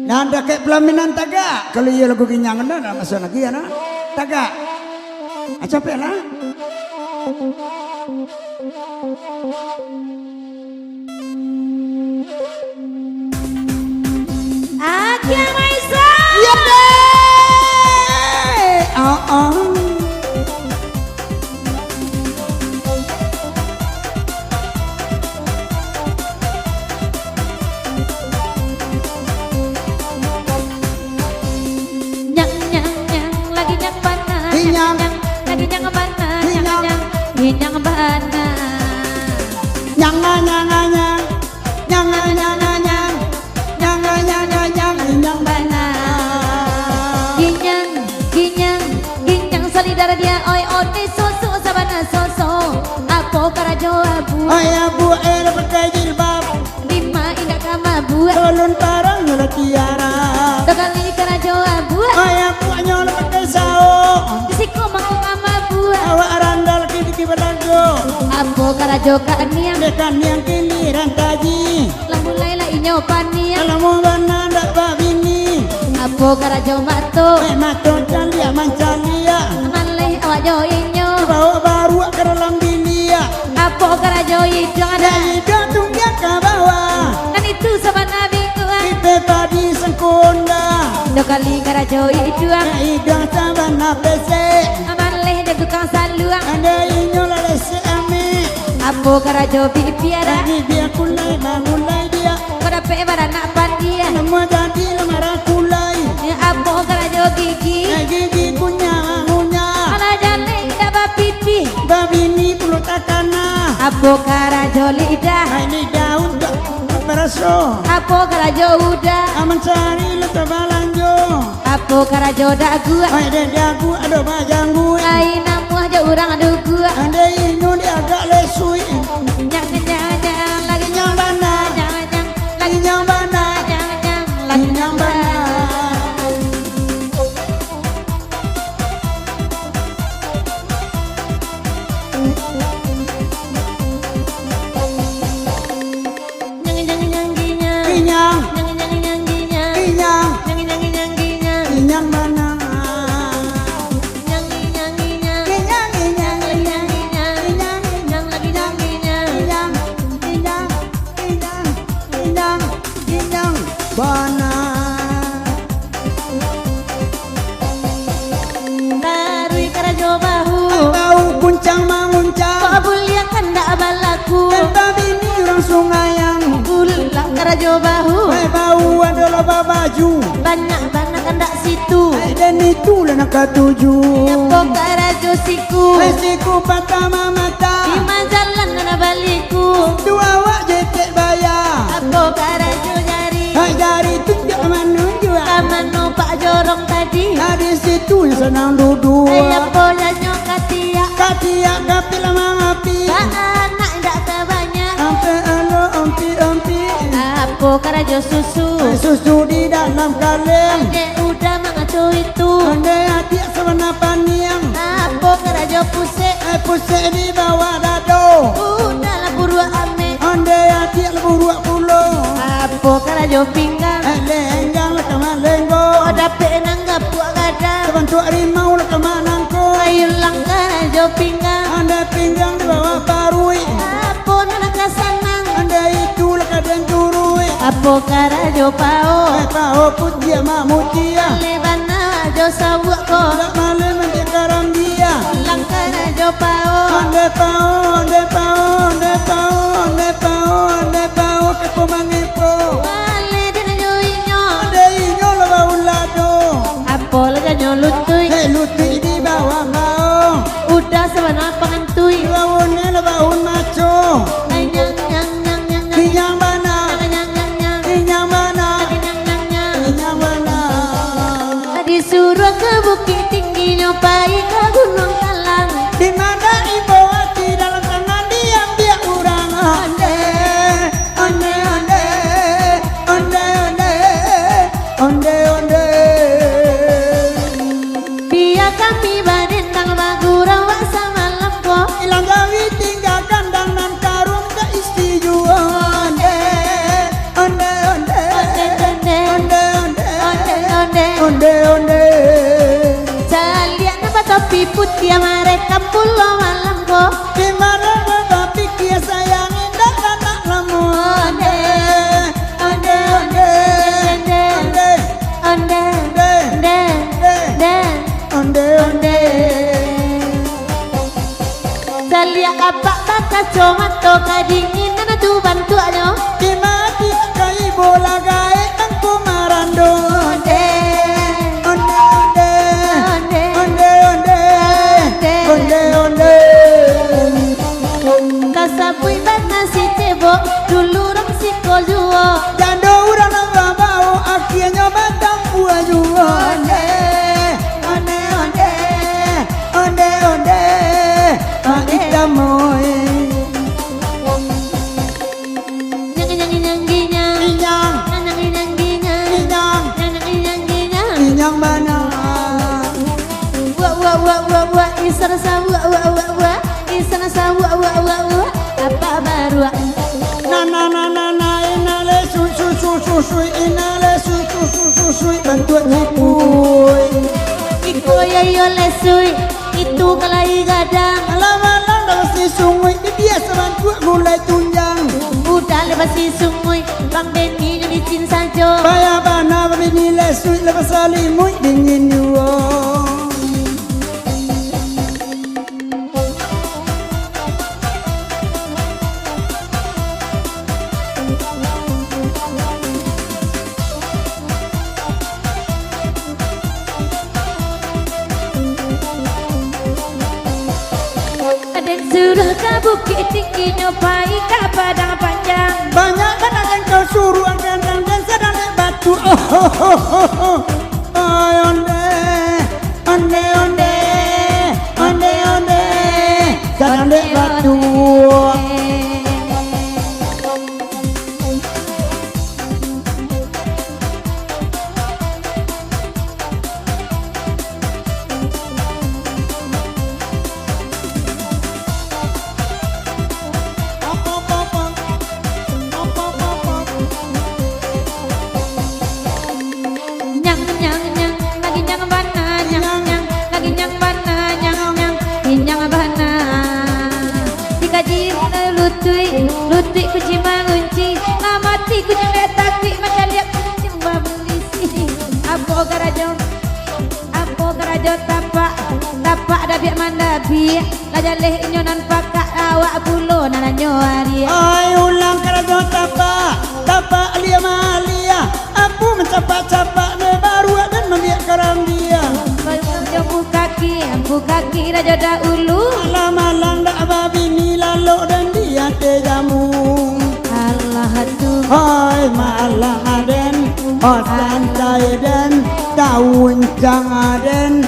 Nanda kayak pelaminan taga. Kalau iya lagu kinyangan dah masuk lagi ya na. Taga. Capek lah. Akia Maisa. Iya deh. Nyang nyang nyang lagi nyang bana. Nyang. Lagi nyang bana. Nyang. Nyang bana. Nyang nyang nyang nyang. Nyang nyang nyang nyang. Nyang nyang nyang nyang. Nyang bana. Ginyang ginyang ginyang salidara dia oi oi soso sabana soso. Apo karajo abu. Ayah bu air pakai jilbab. Lima indah kama buat. Tolong parang nyala tiara. Dokali karajo abu. Ayah bu nyala pakai sao. Siko mangku kama buat. Awak arandal kiki balago. Apo karajo kaniang. Dekan yang kini rantaji. Lamulai la inyo paniang. Kalau mau bana ndak babini. Apo karajo mato. Mato calia mancalia. Malai awak jo inyo. Bawa baru ke dalam bilia. Apo karajo idong ada. Dari jantung dia ke bawah. Kan itu sabana bingkuan. Ipe padi sengkonda. Dokali karajo idong. Idang sabana pese. Malai de tukang saluang. Ada inyola lese ame. Apo karajo pipiara. Jadi dia kulai mulai dia. Pada pe barana pandia. Nama jadi lemara kulai. Apo karajo gigi. Gigi punya ngunya. Ala jale daba pipi. Babini pulut takana. Apo karajo lidah. Ini daun tak beraso. Apo karajo udah. Aman cari letak balanjo. Apo karajo dagu. Hai deh dagu ada bajanggu. Lain namu aja orang adu gua. Ada inyo dia agak lesui. Nyang nyang nyang lagi Nyang bana. nyang nyang Lagi nyang bana. nyang nyang Lagi lagi nyang nyang bana. nyang nyang nyang ginyang Kinyang. nyang nyang nyang ginyang Kinyang. nyang nyang nyang ginyang Kinyang bana. nyang nyang ginyang Kinyang kinyang nyang kinyang. ginyang nyang lagi nyang ginyang Kinyang. Kinyang. Kinyang. Kinyang. Kinyang. Bana. Narui karajo bahu Bau kuncang manguncang. Kabul yang hendak balaku Tentang bini orang sungayang. Pulang karajo bahu Hai bau adalah baju. Banyak banget hendak situ Dan itulah nak ketuju. Apo karajo siku Hai siku pertama mata. Di majalah nana baliku Dua awak jetek bayar. Apo karajo jari Hai dari tunjuk menunjuk. Kamano pak jorong tadi Dari situ yang senang duduk. Apo nyanyo katia Katia kapil mengapi. Pak anak ndak terbanyak Ampe alo ampi. Apo karajo susu Susu di dalam kaleng. Dek udah mengacu itu Andai hati sebenarnya paniang. Apo karajo pusek Pusat di bawah dado. Udah lah buru ame Andai hati lebih 20. Apo karajo pinggang Lenggang lah kemalenggo. Dapet nanggap buat gadang Kebantu rimau lah kemanangko. Ayo langkah jo pinggang Andai pinggang di bawah parui. Apo nana kasanang Andai itu lah kadang curui. Apo karajo pao Pao putih mamutia. Lebana jo sawak ko Tak malam nanti karam dia. Langkah jo pao Andai pao kepo mangepo. Wale dina jo inyo Andai inyo lah bau lado. Apo lah jo lutui Hei luti di bawah mau. Udah sebenarnya pengentui Baunya lah bau maco. Nyang nyang nyang nyang nyang Kinyang bana. nyang nyang nyang Kinyang bana. nyang nyang nyang Kinyang bana. Disuruh ke bukit tinggi nyopai ke gunung talang Di mana ibu hati dalam tanah dia mereka pulau malam ko. Di mana bapak kia sayang indah anak lamu. Onde, onde, onde, onde, Onde, onde, onde, onde, onde. Salia apa bakas cuma to kadingin na tu bantuannya. Di mati kai bola gae angku marando. Onde, onde, onde, onde, onde, onde, onde. Kasapui bat nasi cebo dulu ram si kojuo. Jando urang nang bau akhirnya batang buah jua. Onde, onde, onde, onde, onde. Kita moy. Nyang ginyang Inyang, nyang ginyang inyang, nyang ginyang. inyang mana? Wa isana sa wa isana sa wa apa baru Na inale su inale su bantuan hipui. iko yo lesui itu kalai gadang Lama-lama dalam si sungguh ini biasa bantuan mulai tunjang. udah lepas si sungui bang Benny jadi cin sajo. Baya bana babini lesu lepas salimui dingin dua. Aden suruh ke bukit tinggi nyobai ke padang panjang. Banyak kadang yang kau suruh angkat dan sedang naik batu. Ay, onde, onde, onde, onde, onde, sedang naik batu. Lutui kunci mengunci, mati kunci letak di macam lihat cuma belisi. Apa garajo tapak ada biak mana biak, lajar leh inyonan pakak awak bulo nana nyuari. Ay, ulang karajo tapak lia malia. Aku mencapak-capak me baru dan membiak karam dia. Buka kaki raja dahulu. Malam-malam dak babini lalu dan dia tejamu. Allah tu. Hai malam aden, osan saya dan daun cang aden.